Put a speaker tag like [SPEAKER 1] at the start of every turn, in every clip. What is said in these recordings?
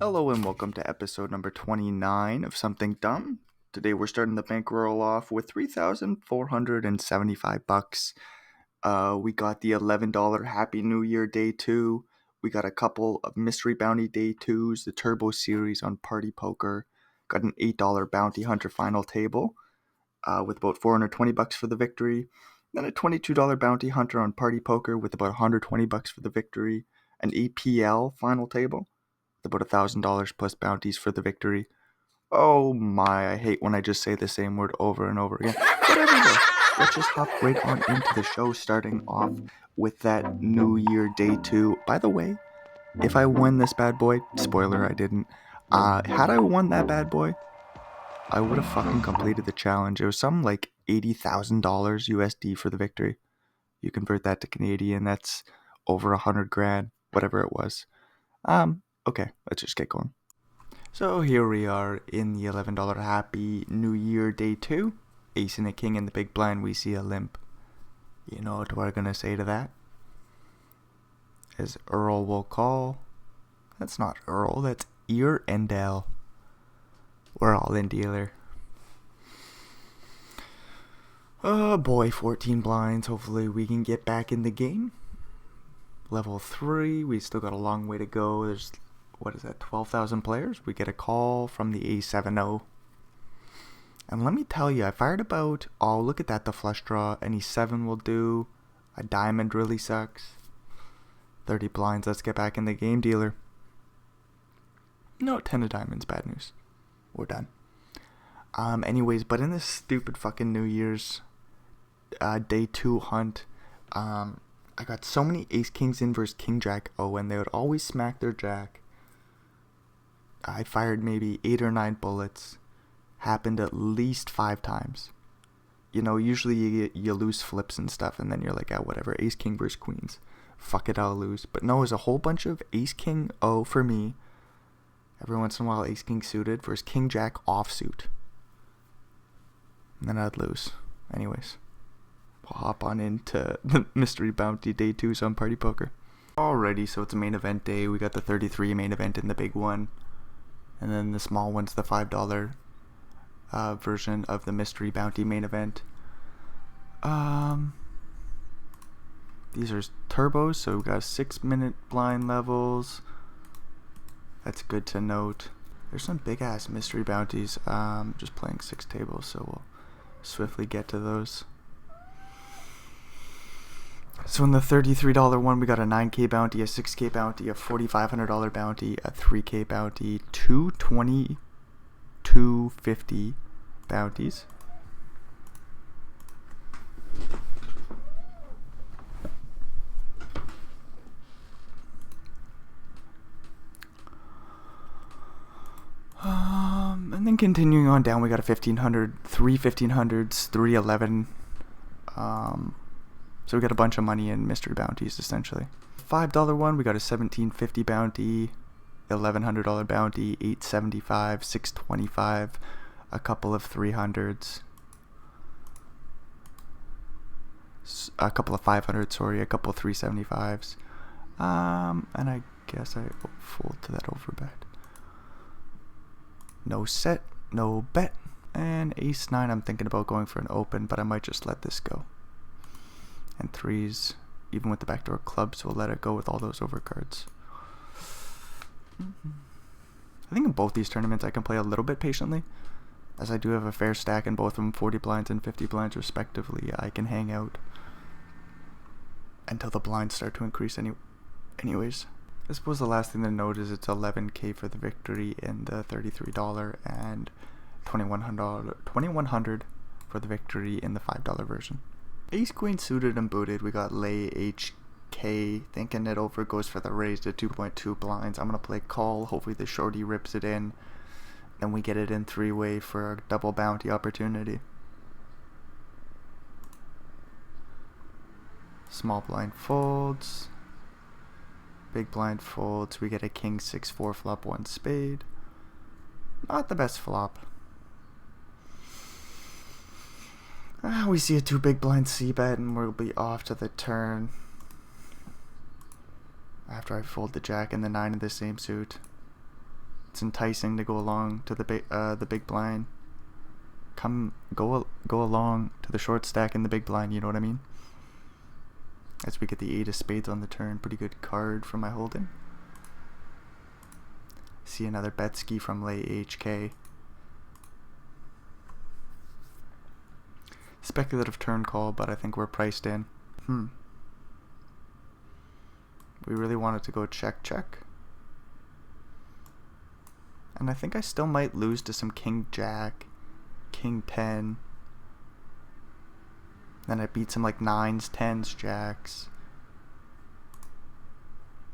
[SPEAKER 1] Hello and welcome to episode number 29 of Something Dumb. Today we're starting the bankroll off with $3,475. We got the $11 Happy New Year Day 2. We got a couple of Mystery Bounty Day 2s, the Turbo Series on Party Poker. Got an $8 Bounty Hunter Final Table with about $420 for the victory. Then a $22 Bounty Hunter on Party Poker with about $120 for the victory. An APL Final Table about $1,000 plus bounties for the victory. Oh my, I hate when I just say the same word over and over again. But anyway, let's just hop right on into the show, starting off with that New Year Day 2. By the way, if I won this bad boy, spoiler, I didn't. Had I won that bad boy, I would have fucking completed the challenge. It was some like $80,000 USD for the victory. You convert that to Canadian, that's over 100 grand, whatever it was. Okay, let's just get going. So here we are in the $11 Happy New Year Day 2. Ace and a king in the big blind, we see a limp. You know what we're gonna say to that? As Earl will call. That's not Earl, that's Ear Endell. We're all in dealer. Oh boy, 14 blinds. Hopefully we can get back in the game. Level 3, we still got a long way to go. There's 12,000 players? We get a call from the A7-0. And let me tell you, I fired about, oh, look at that, the flush draw. Any 7 will do. A diamond really sucks. 30 blinds, let's get back in the game, dealer. No, 10 of diamonds, bad news. We're done. Anyways, but in this stupid fucking New Year's Day 2 hunt, I got so many ace-kings in versus king-jack. Oh, and they would always smack their jack. I fired maybe 8 or 9 bullets. Happened at least 5 times. You know, usually you lose flips and stuff, and then you're like, whatever, ace king versus queens. Fuck it, I'll lose. But no, it was a whole bunch of ace king O for me. Every once in a while, ace king suited versus king jack offsuit. And then I'd lose. Anyways, we'll hop on into the Mystery Bounty Day 2s on Party Poker. Alrighty, so it's a main event day. We got the 33 main event in the big one. And then the small one's the $5 version of the Mystery Bounty main event. These are turbos, so we got 6-minute blind levels. That's good to note. There's some big ass mystery bounties. Just playing 6 tables, so we'll swiftly get to those. So in the $33 one, we got a 9K bounty, a 6K bounty, a $4,500 bounty, a 3K bounty, 220, 250 bounties. And then continuing on down, we got a 1500, 3 1500s, 311. So we got a bunch of money in mystery bounties, essentially. $5 one, we got a 1750 bounty, $1,100 bounty, 875, 625, a couple of 300s, a couple of 500s, a couple of 375s. And I guess I fold to that overbet. No set, no bet. And ace 9, I'm thinking about going for an open, but I might just let this go. And 3s, even with the backdoor clubs, we'll let it go with all those overcards. I think in both these tournaments I can play a little bit patiently, as I do have a fair stack in both of them, 40 blinds and 50 blinds respectively. I can hang out until the blinds start to increase anyways. I suppose the last thing to note is it's 11K for the victory in the $33 and $2,100 for the victory in the $5 version. Ace queen suited and booted. We got lay HK, thinking it over, goes for the raise to 2.2 blinds. I'm gonna play call. Hopefully the shorty rips it in. Then we get it in 3-way for a double bounty opportunity. Small blind folds. Big blind folds. We get a king 6-4 flop 1 spade. Not the best flop. We see a 2 big blind c-bet and we'll be off to the turn. After I fold the jack and the 9 of the same suit. It's enticing to go along to the big blind. Go along to the short stack in the big blind, you know what I mean? As we get the 8 of spades on the turn. Pretty good card for my holding. See another Betsky from late HK. Speculative turn call, but I think we're priced in. We really wanted to go check. And I think I still might lose to some King Jack, King 10. Then I beat some like 9s, 10s, Jacks.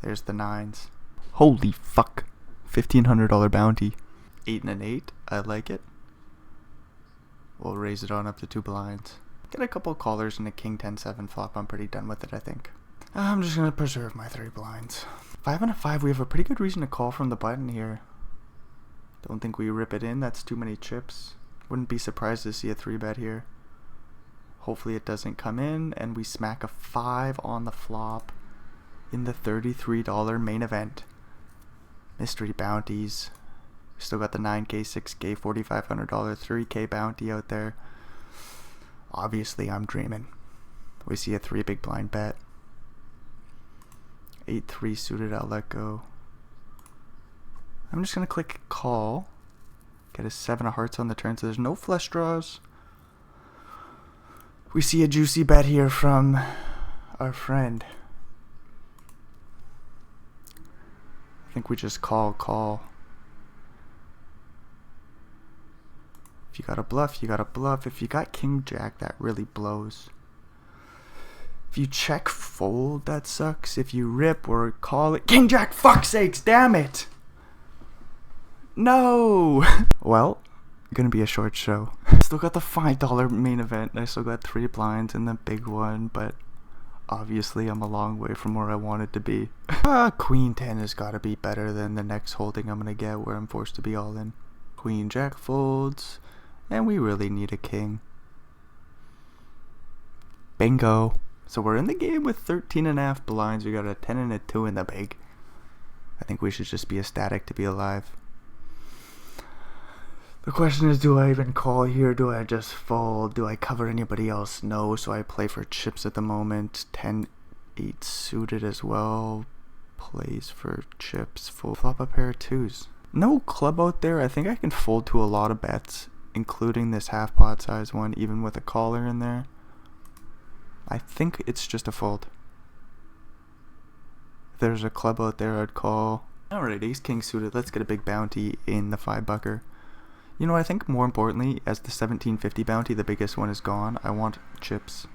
[SPEAKER 1] There's the 9s. Holy fuck. $1,500 bounty. 8 and an 8. I like it. We'll raise it on up to 2 blinds. Get a couple callers and a King 10-7 flop. I'm pretty done with it, I think. I'm just going to preserve my 3 blinds. 5 and a 5. We have a pretty good reason to call from the button here. Don't think we rip it in. That's too many chips. Wouldn't be surprised to see a 3-bet here. Hopefully it doesn't come in, and we smack a 5 on the flop in the $33 main event. Mystery bounties. We still got the 9K, 6K, $4,500, 3K bounty out there. Obviously, I'm dreaming. We see a 3 big blind bet. 8-3 suited, I'll let go. I'm just going to click call. Get a 7 of hearts on the turn, so there's no flush draws. We see a juicy bet here from our friend. I think we just call. If you got a bluff, you got a bluff. If you got King Jack, that really blows. If you check fold, that sucks. If you rip or call it, King Jack, fuck's sakes, damn it! No! Well, gonna be a short show. Still got the $5 main event, and I still got 3 blinds in the big one, but obviously I'm a long way from where I wanted to be. Queen 10 has got to be better than the next holding I'm gonna get, where I'm forced to be all in. Queen Jack folds, and we really need a king. Bingo! So we're in the game with 13.5 blinds. We got a 10 and a 2 in the big. I think we should just be ecstatic to be alive. The question is, do I even call here? Do I just fold? Do I cover anybody else? No, so I play for chips at the moment. 10-8 suited as well. Plays for chips. Full flop a pair of 2s. No club out there. I think I can fold to a lot of bets, including this half pot size one, even with a caller in there. I think it's just a fold. If there's a club out there, I'd call. Alright, ace king suited. Let's get a big bounty in the 5-bucker. You know, I think more importantly, as the 1750 bounty, the biggest one is gone, I want chips.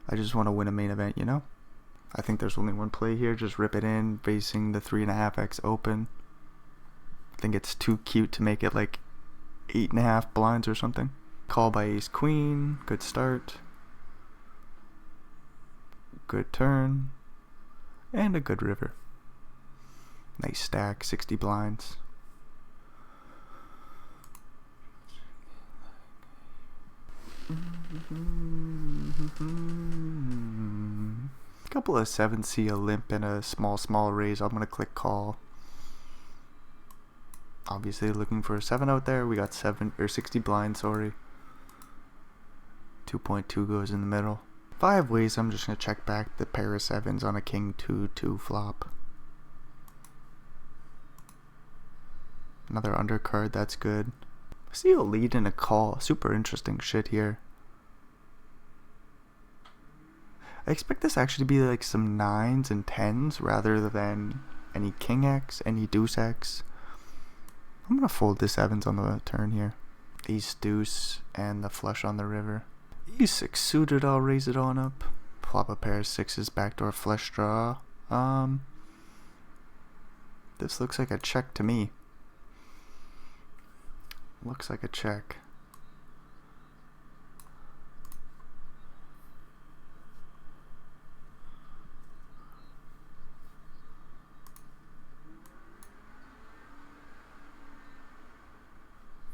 [SPEAKER 1] I just want to win a main event, you know? I think there's only one play here. Just rip it in, facing the 3.5x open. I think it's too cute to make it like 8.5 blinds or something. Call by ace queen. Good start. Good turn. And a good river. Nice stack, 60 blinds. Couple of 7, see a limp and a small raise. I'm gonna click call. Obviously looking for a 7 out there. We got 60 blinds, sorry. 2.2 goes in the middle. 5 ways. I'm just gonna check back the pair of 7s on a king 2-2 flop. Another undercard, that's good. See a lead and a call. Super interesting shit here. I expect this actually to be like some 9s and 10s rather than any king X, any deuce X. I'm gonna fold the 7s on the turn here. Ace deuce and the flush on the river. Ace 6 suited, I'll raise it on up. Flop a pair of 6s, backdoor flush draw. This looks like a check to me. Looks like a check.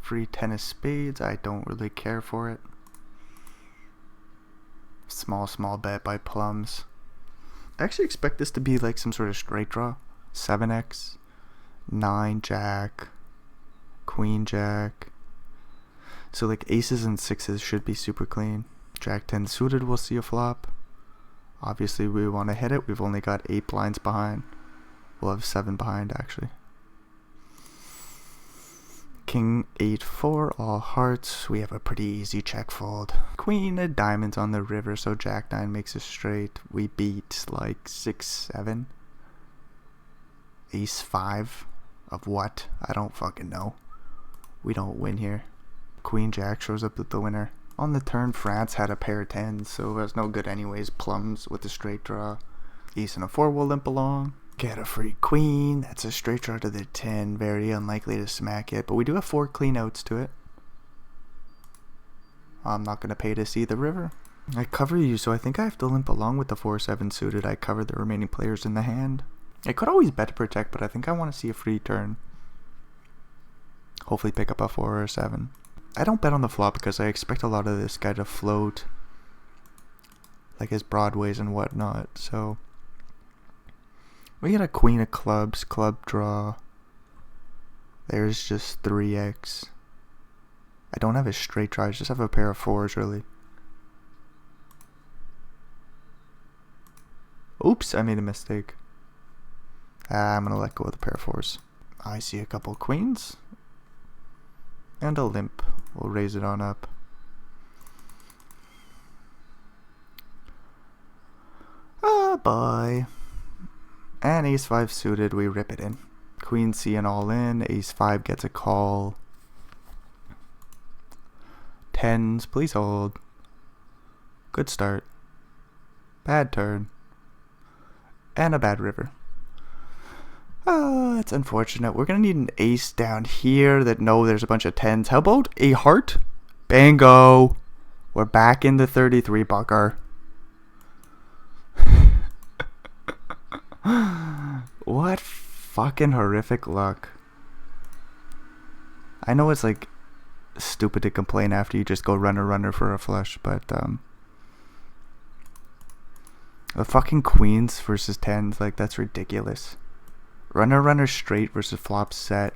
[SPEAKER 1] Free 10 of spades, I don't really care for it. Small bet by plums. I actually expect this to be like some sort of straight draw. 7x, 9 jack, queen jack. So like aces and sixes should be super clean. Jack 10 suited, we'll see a flop. Obviously we want to hit it. We've only got 8 blinds behind. We'll have 7 behind actually. King 8-4, all hearts. We have a pretty easy check fold. Queen of diamonds on the river, so Jack 9 makes a straight. We beat like 6-7. Ace 5 of what? I don't fucking know. We don't win here. Queen Jack shows up with the winner. On the turn, France had a pair of 10s, so it was no good anyways. Plums with a straight draw. Ace and a 4 will limp along. Get a free queen. That's a straight draw to the 10. Very unlikely to smack it, but we do have 4 clean outs to it. I'm not going to pay to see the river. I cover you, so I think I have to limp along with the 4-7 suited. I cover the remaining players in the hand. I could always bet to protect, but I think I want to see a free turn. Hopefully pick up a 4 or a 7. I don't bet on the flop because I expect a lot of this guy to float, like his broadways and whatnot, so... We get a queen of clubs, club draw. There's just 3x. I don't have a straight draw, I just have a pair of 4s really. Oops, I made a mistake. I'm gonna let go of the pair of 4s. I see a couple queens. And a limp. We'll raise it on up. Ah, bye. And ace 5 suited, we rip it in. Queen C and all in. Ace 5 gets a call. 10s, please hold. Good start. Bad turn. And a bad river. That's unfortunate. We're going to need an ace down here that there's a bunch of 10s. How about a heart? Bingo. We're back in the 33 bucker. What fucking horrific luck. I know it's like stupid to complain after you just go runner for a flush, but the fucking queens versus 10s, like that's ridiculous. Runner straight versus flop set.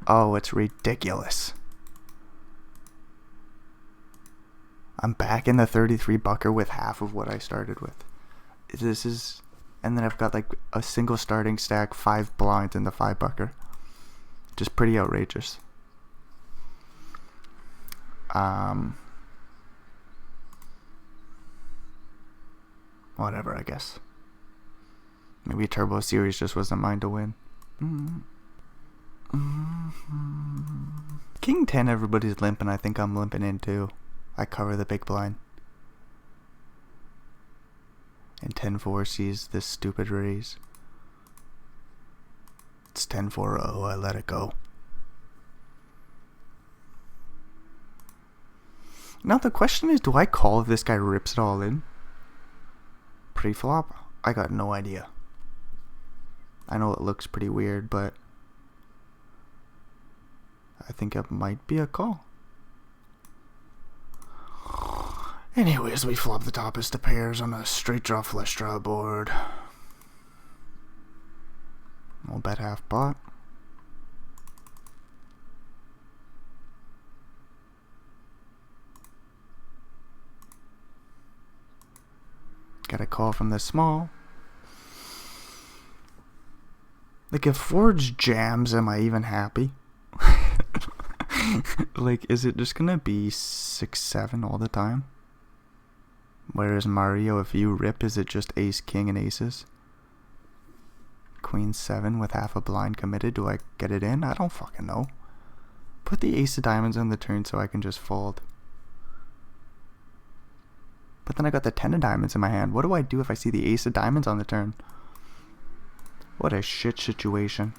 [SPEAKER 1] Oh, it's ridiculous. I'm back in the 33 bucker with half of what I started with. This is... And then I've got like a single starting stack, 5 blinds in the 5 bucker. Just pretty outrageous. Whatever, I guess. Maybe Turbo Series just wasn't mine to win. King 10, everybody's limping. I think I'm limping in too. I cover the big blind. And 10-4 sees this stupid raise. It's 10-4. Oh, I let it go. Now the question is, do I call if this guy rips it all in? Pre-flop? I got no idea. I know it looks pretty weird, but I think it might be a call. Anyways, we flop the topest to pairs on a straight draw flush draw board. We'll bet half pot. Got a call from the small. Like, if Forge jams, am I even happy? Like, is it just gonna be 6-7 all the time? Whereas Mario, if you rip, is it just ace, king, and aces? Queen 7 with half a blind committed. Do I get it in? I don't fucking know. Put the ace of diamonds on the turn so I can just fold. But then I got the 10 of diamonds in my hand. What do I do if I see the ace of diamonds on the turn? What a shit situation.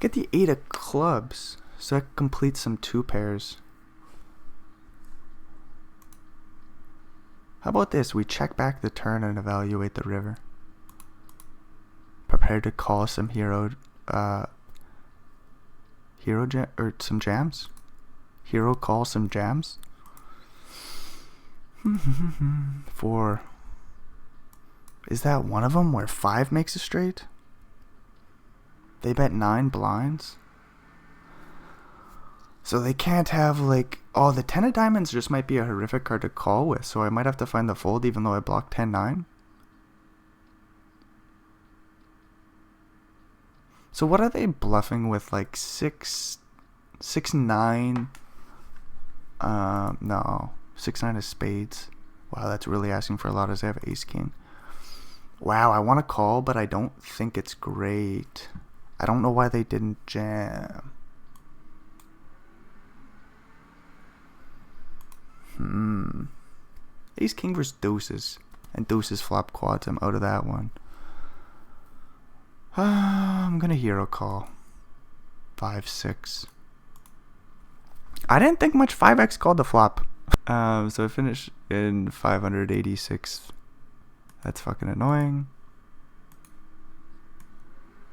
[SPEAKER 1] Get the 8 of clubs. So that completes some 2 pairs. How about this? We check back the turn and evaluate the river. Prepare to call some some jams. Hero call some jams. 4. Is that one of them where 5 makes a straight? They bet 9 blinds. So they can't have like... Oh, the 10 of diamonds just might be a horrific card to call with. So I might have to find the fold even though I blocked 10-9. So what are they bluffing with? Like 6-9? No. 6-9 of spades. Wow, that's really asking for a lot as I have ace-king. Wow, I want to call, but I don't think it's great. I don't know why they didn't jam. Ace king versus deuces, and deuces flop quads. I'm out of that one. I'm gonna hero call 5-6. I didn't think much 5x called the flop. So I finished in 586. That's fucking annoying.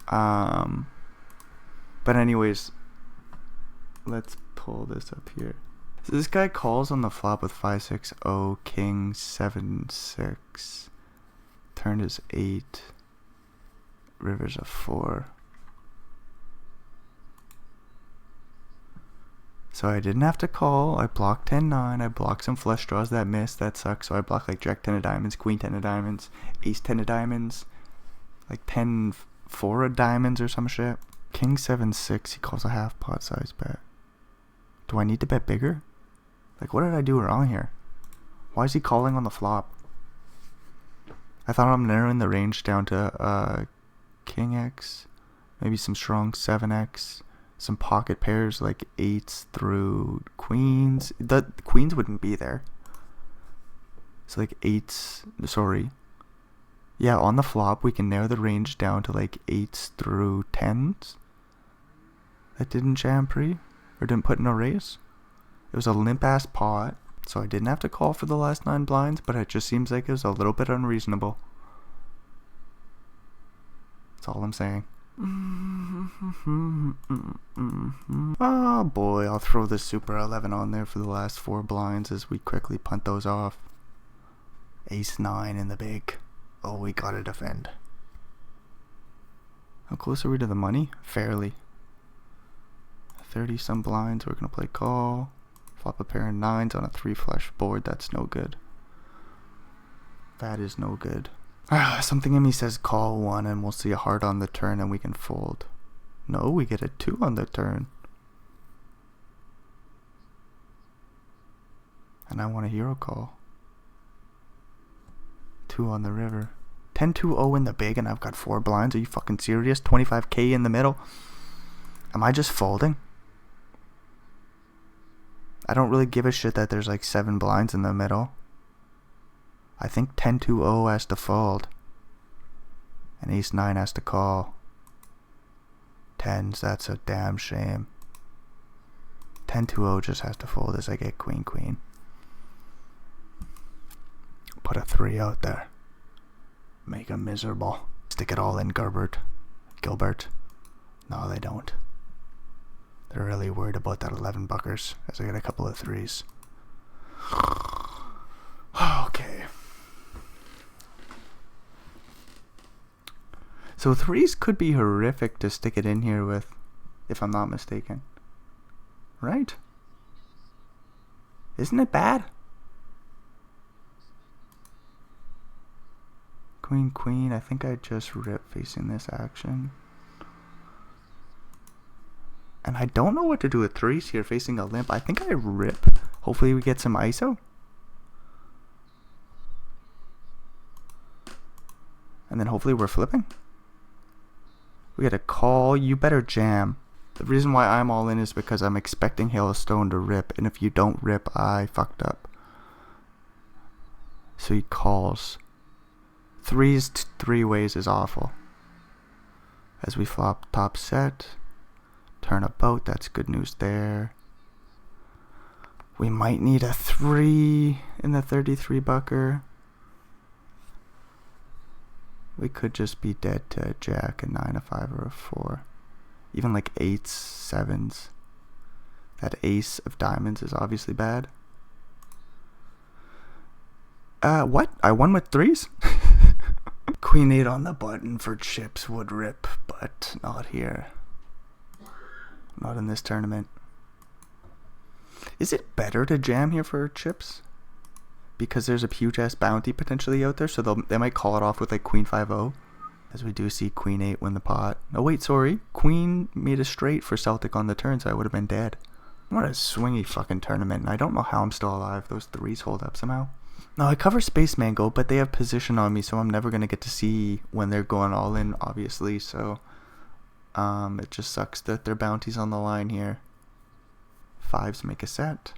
[SPEAKER 1] But anyways, let's pull this up here. So this guy calls on the flop with 5-6, oh, king 7-6. Turn is 8. River's a 4. So I didn't have to call. I blocked 10-9. I blocked some flush draws that missed. That sucks. So I blocked like jack 10 of diamonds, queen 10 of diamonds, ace 10 of diamonds, like 10-4 of diamonds or some shit. King 7-6. He calls a half pot size bet. Do I need to bet bigger? Like, what did I do wrong here? Why is he calling on the flop? I thought I'm narrowing the range down to king x, maybe some strong 7x, some pocket pairs like 8s through queens. The queens wouldn't be there. So like 8s, sorry. Yeah, on the flop we can narrow the range down to like 8s through 10s. That didn't jam pre, or didn't put in a raise. It was a limp ass pot, so I didn't have to call for the last 9 blinds, but it just seems like it was a little bit unreasonable. That's all I'm saying. Oh boy, I'll throw the Super 11 on there for the last 4 blinds as we quickly punt those off. Ace 9 in the big. Oh, we gotta defend. How close are we to the money? Fairly. 30 some blinds, we're gonna play call. Flop a pair of 9s on a 3 flush board. That's no good. That is no good. Something in me says call 1 and we'll see a heart on the turn and we can fold. No, we get a 2 on the turn. And I want a hero call. 2 on the river. 10-2-0 in the big and I've got 4 blinds. Are you fucking serious? 25k in the middle. Am I just folding? I don't really give a shit that there's like 7 blinds in the middle. I think 10-2-0 has to fold. And ace 9 has to call. 10s, that's a damn shame. 10-2-0 just has to fold as I get queen queen. Put a 3 out there. Make him miserable. Stick it all in Gilbert. No, they don't. They're really worried about that 11 buckers as I get a couple of 3s. Okay. So 3s could be horrific to stick it in here with, if I'm not mistaken. Right? Isn't it bad? Queen, queen. I think I just rip facing this action. And I don't know what to do with 3s here facing a limp. I think I rip. Hopefully we get some ISO. And then hopefully we're flipping. We get a call. You better jam. The reason why I'm all in is because I'm expecting Hailstone to rip. And if you don't rip, I fucked up. So he calls. 3s 3 ways is awful. As we flop top set. Turn a boat. That's good news there. We might need a 3 in the 33 bucker. We could just be dead to a jack, a 9, a 5, or a 4. Even like 8s, 7s. That ace of diamonds is obviously bad. What? I won with 3s? Queen 8 on the button for chips would rip, but but not here. Not in this tournament. Is it better to jam here for chips? Because there's a huge ass bounty potentially out there, so they might call it off with like Queen 5-0. As we do see Queen 8 win the pot. Oh wait, sorry. Queen made a straight for Celtic on the turn, so I would have been dead. What a swingy fucking tournament, and I don't know how I'm still alive. Those threes hold up somehow. No, I cover Space Mango, but they have position on me, so I'm never going to get to see when they're going all in, obviously, so it just sucks that their bounty's on the line here. 5s make a set.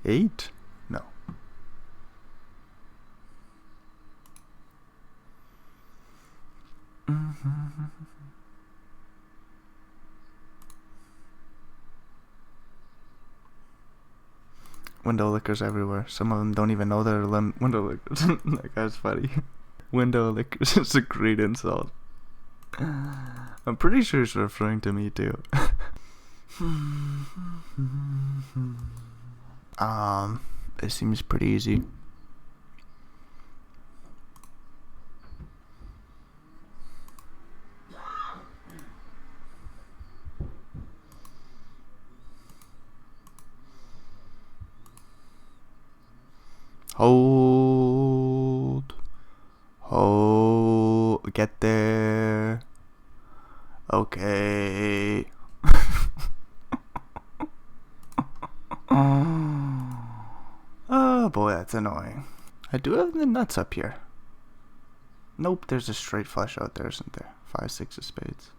[SPEAKER 1] 8? No. Window lickers everywhere. Some of them don't even know they're window lickers. That guy's funny. Window lickers is a great insult. I'm pretty sure it's referring to me too. It seems pretty easy. Hold. Get there. Okay. Oh boy, that's annoying. I do have the nuts up here. Nope, there's a straight flush out there, isn't there? 5, 6 of spades.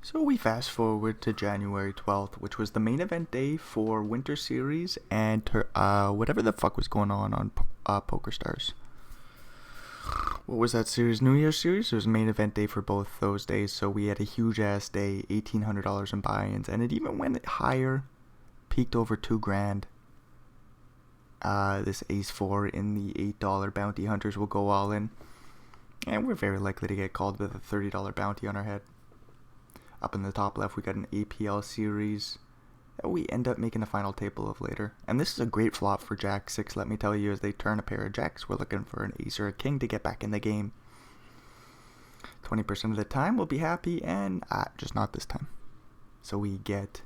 [SPEAKER 1] So we fast forward to January 12th, which was the main event day for Winter Series and whatever the fuck was going on Poker Stars. What was that series? New Year's series? It was main event day for both those days, so we had a huge ass day, $1,800 in buy-ins, and it even went higher, peaked over $2,000. This Ace 4 in the $8 bounty hunters will go all in, and we're very likely to get called with a $30 bounty on our head. Up in the top left, we got an APL series that we end up making a final table of later. And this is a great flop for Jack 6, let me tell you, as they turn a pair of jacks. We're looking for an ace or a king to get back in the game. 20% of the time we'll be happy, and just not this time. So we get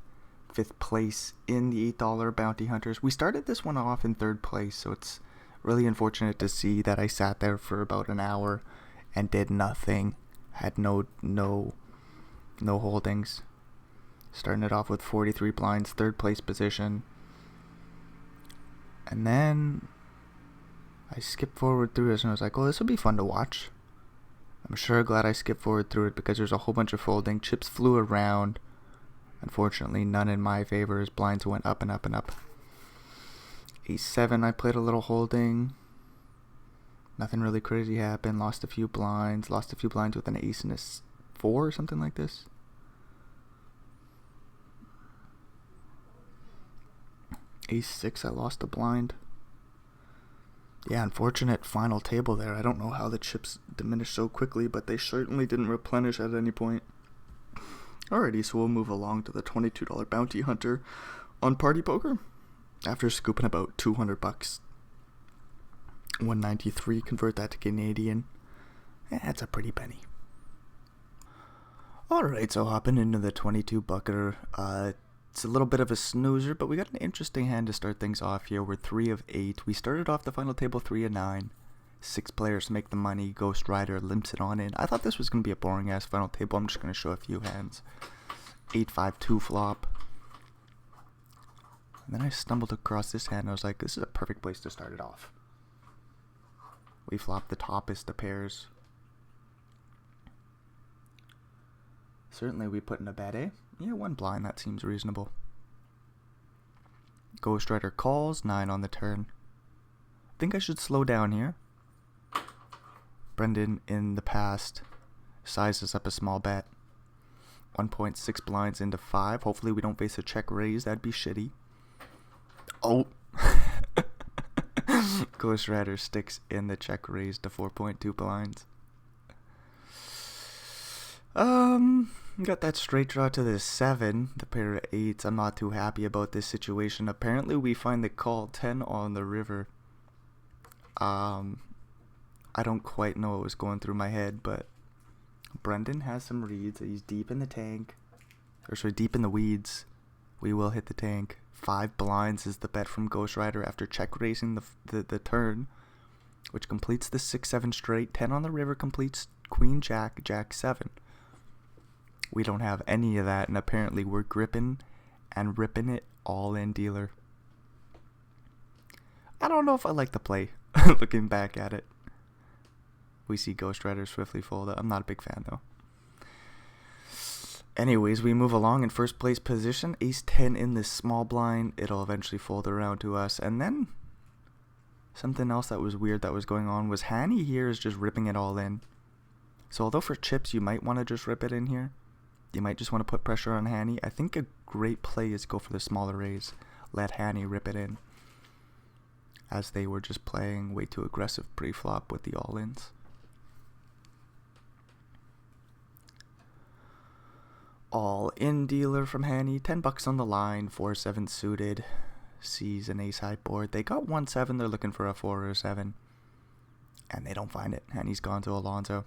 [SPEAKER 1] 5th place in the $8 bounty hunters. We started this one off in 3rd place, so it's really unfortunate to see that I sat there for about an hour and did nothing. Had no holdings. Starting it off with 43 blinds, 3rd place position. And then I skipped forward through this and I was like, oh, this will be fun to watch. I'm sure glad I skipped forward through it because there's a whole bunch of folding. Chips flew around. Unfortunately, none in my favor as blinds went up and up and up. Ace 7, I played a little holding. Nothing really crazy happened. Lost a few blinds with an ace and a 4 or something like this. Ace 6, I lost a blind. Yeah, unfortunate final table there. I don't know how the chips diminished so quickly, but they certainly didn't replenish at any point. Alrighty, so we'll move along to the $22 bounty hunter on Party Poker. After scooping about $200, 193, convert that to Canadian. That's a pretty penny. Alright, so hopping into the 22 bucketer. It's a little bit of a snoozer, but we got an interesting hand to start things off here. We're 3 of 8. We started off the final table 3 of 9. 6 players make the money. Ghost Rider limps it on in. I thought this was going to be a boring ass final table. I'm just going to show a few hands. 8-5-2 flop. And then I stumbled across this hand and I was like, this is a perfect place to start it off. We flopped the toppest of pairs. Certainly we put in a bet, eh? Yeah, 1 blind, that seems reasonable. Ghost Rider calls, 9 on the turn. Think I should slow down here. Brendan in the past sizes up a small bet. 1.6 blinds into 5. Hopefully we don't face a check raise. That'd be shitty. Oh. Ghost Rider sticks in the check raise to 4.2 blinds. Got that straight draw to the 7. The pair of 8s. I'm not too happy about this situation. Apparently we find the call 10 on the river. I don't quite know what was going through my head, but Brendan has some reads. He's deep in the tank. Or sorry, deep in the weeds. We will hit the tank. 5 blinds is the bet from Ghost Rider after check raising the turn, which completes the 6-7 straight. 10 on the river completes Queen Jack, Jack 7. We don't have any of that, and apparently we're gripping and ripping it all in dealer. I don't know if I like the play, looking back at it. We see Ghost Rider swiftly fold. I'm not a big fan, though. Anyways, we move along in first place position. Ace 10 in this small blind. It'll eventually fold around to us. And then something else that was weird that was going on was Hanny here is just ripping it all in. So although for chips you might want to just rip it in here, you might just want to put pressure on Hanny. I think a great play is go for the smaller raise. Let Hanny rip it in, as they were just playing way too aggressive pre-flop with the all-ins. All-in dealer from Hanny. $10 on the line. 4-7 suited. Sees an ace-high board. They got 1-7. They're looking for a 4 or a 7. And they don't find it. Hanny's gone to Alonzo.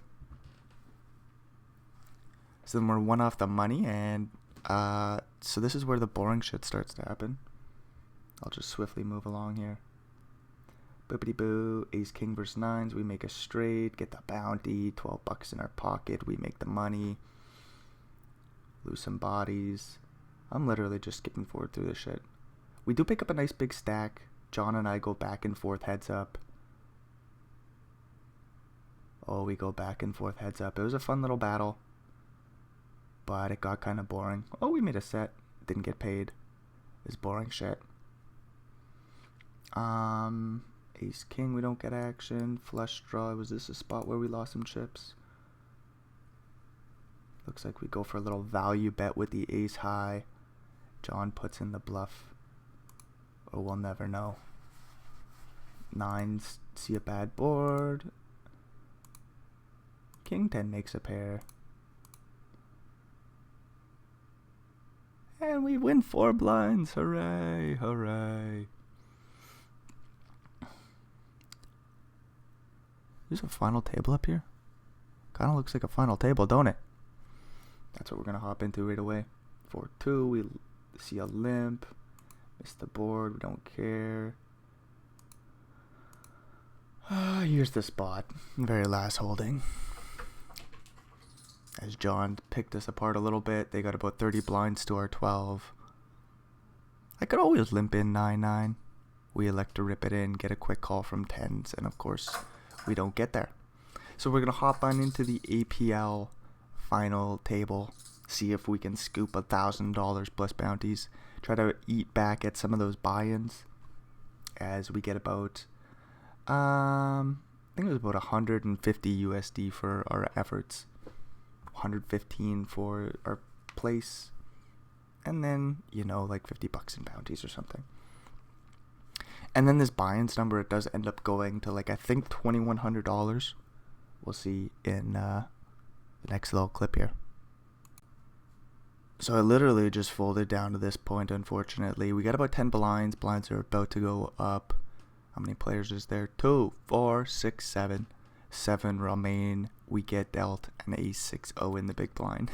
[SPEAKER 1] So then we're 1 off the money. And so this is where the boring shit starts to happen. I'll just swiftly move along here. Boopity boo. Ace king versus 9s. We make a straight. Get the bounty. $12 in our pocket. We make the money. Lose some bodies. I'm literally just skipping forward through this shit. We do pick up a nice big stack. John and I go back and forth heads up. Oh, we go back and forth heads up. It was a fun little battle, but it got kind of boring. Oh, we made a set. Didn't get paid. It's boring shit. Ace king, we don't get action. Flush draw. Was this a spot where we lost some chips? Looks like we go for a little value bet with the ace high. John puts in the bluff. Oh, we'll never know. 9s see a bad board. King 10 makes a pair. And we win 4 blinds. Hooray, hooray. There's a final table up here. Kind of looks like a final table, don't it? That's what we're going to hop into right away. 4-2, we see a limp. Miss the board, we don't care. Here's the spot. Very last holding. As John picked us apart a little bit, they got about 30 blinds to our 12. I could always limp in 9-9. We elect to rip it in, get a quick call from 10s, and of course, we don't get there. So we're going to hop on into the APL final table, see if we can scoop $1,000 plus bounties, try to eat back at some of those buy-ins, as we get about I think it was about 150 USD for our efforts, 115 for our place, and then, you know, like $50 in bounties or something. And then this buy-ins number, it does end up going to, like, I think $2,100. We'll see in the next little clip here. So I literally just folded down to this point, unfortunately. We got about 10 blinds. Blinds are about to go up. How many players is there? 2, 4, 6, 7. 7 remain. We get dealt an ace-6-0 in the big blind.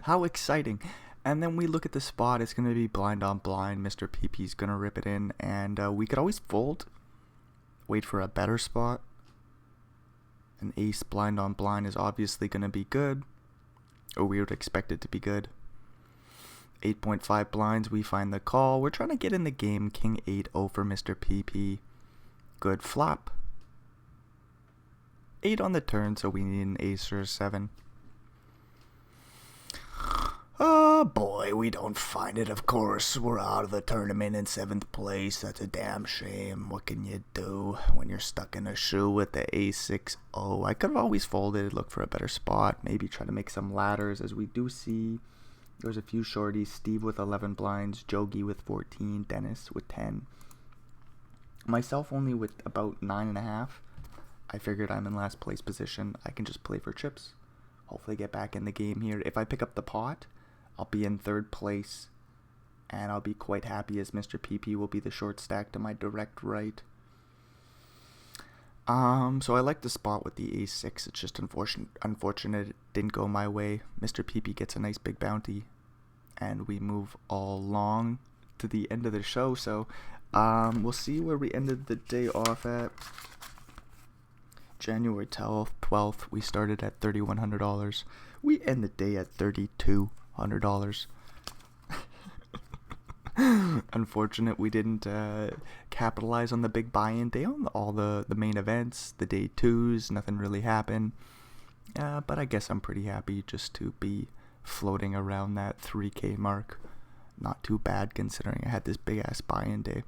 [SPEAKER 1] How exciting. And then we look at the spot. It's going to be blind on blind. Mr. PP's going to rip it in. And we could always fold. Wait for a better spot. An ace blind on blind is obviously going to be good. Or we would expect it to be good. 8.5 blinds. We find the call. We're trying to get in the game. King 8-0 for Mr. PP. Good flop. 8 on the turn, so we need an ace or a 7. Oh boy, we don't find it, of course. We're out of the tournament in 7th place. That's a damn shame. What can you do when you're stuck in a shoe with the A6? Oh, I could have always folded, look for a better spot, maybe try to make some ladders, as we do see there's a few shorties. Steve with 11 blinds, Jogi with 14, Dennis with 10. Myself only with about 9.5. I figured I'm in last place position. I can just play for chips. Hopefully get back in the game here. If I pick up the pot, I'll be in 3rd place, and I'll be quite happy as Mr. PP will be the short stack to my direct right. So I like the spot with the A6. It's just unfortunate it didn't go my way. Mr. PP gets a nice big bounty, and we move along to the end of the show. So we'll see where we ended the day off at. January 12th, we started at $3,100. We end the day at $3,200. Unfortunate we didn't capitalize on the big buy-in day on all the main events, the day 2s. Nothing really happened. But I guess I'm pretty happy just to be floating around that 3K mark. Not too bad considering I had this big ass buy-in day.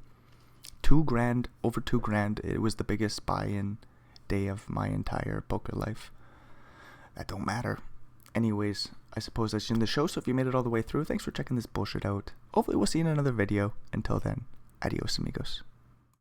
[SPEAKER 1] $2,000, over $2,000. It was the biggest buy-in day of my entire poker life. That don't matter. Anyways, I suppose that's the end of the show. So if you made it all the way through, thanks for checking this bullshit out. Hopefully we'll see you in another video. Until then, adios amigos.